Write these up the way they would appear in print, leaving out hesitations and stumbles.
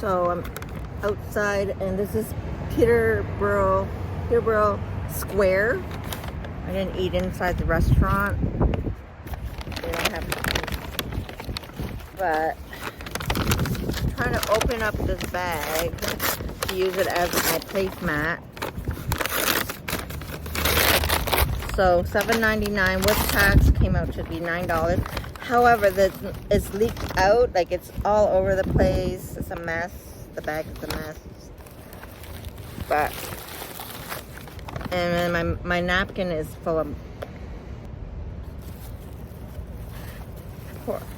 So I'm outside, and this is Peterborough Square. I didn't eat inside the restaurant. They don't have but I'm trying to open up this bag to use it as my placemat. So $7.99 with tax came out to be $9. However, it's leaked out, like it's all over the place. It's a mess. The bag is a mess. But and then my napkin is full of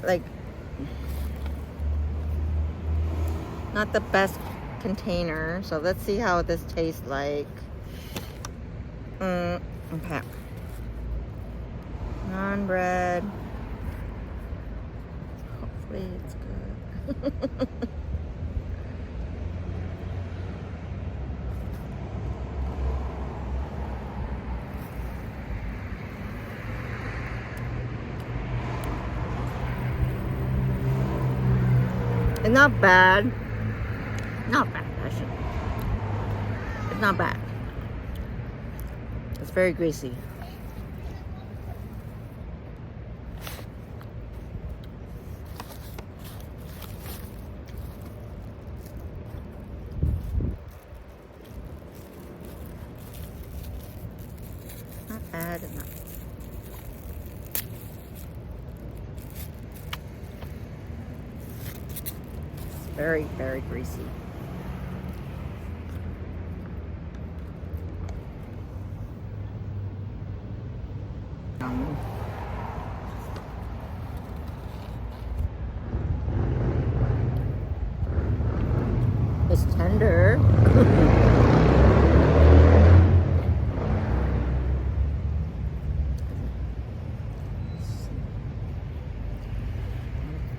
like not the best container. So let's see how this tastes like. Okay. Naan bread. Hopefully it's good. It's not bad. Not bad, actually. It's not bad. It's very greasy. Not bad enough. Very, very greasy. It's tender.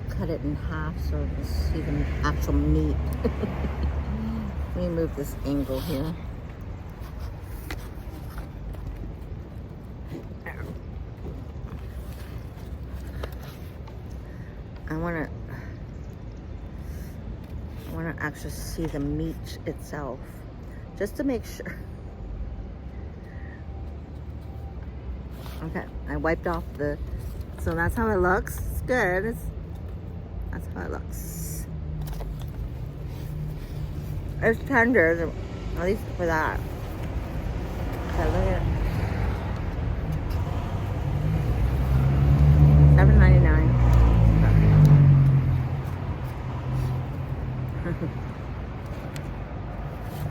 Cut it in half so you see the actual meat. Let me move this angle here. I want to actually see the meat itself, just to make sure. Okay, I wiped off the. So that's how it looks. It's good. That's how it looks. It's tender, at least for that. Okay, look at it. $7.99.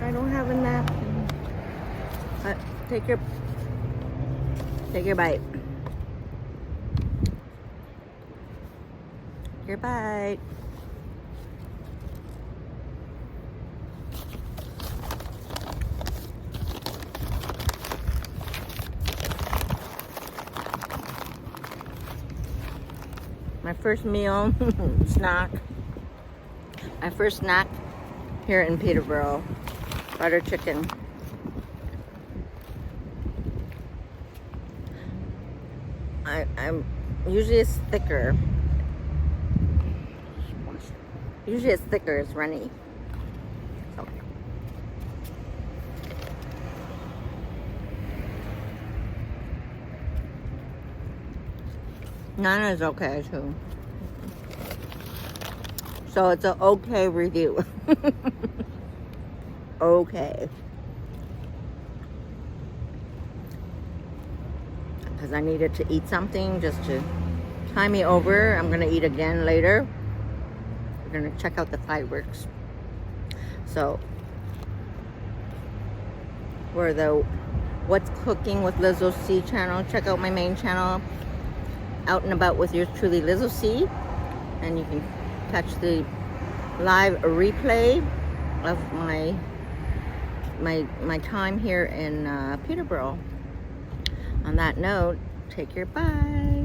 I don't have a napkin. But take your bite. Your bite. My first meal, snack. My first snack here in Peterborough. Butter chicken. I'm usually it's thicker. Usually it's thicker, it's runny. So. Naan is okay too. So it's an okay review. Okay. Because I needed to eat something just to tie me over. I'm going to eat again later. We're going to check out the fireworks. So, for the What's Cooking with Lizzo C channel, check out my main channel, Out and About with yours truly, Lizzo C. And you can catch the live replay of my time here in Peterborough. On that note, take care, bye.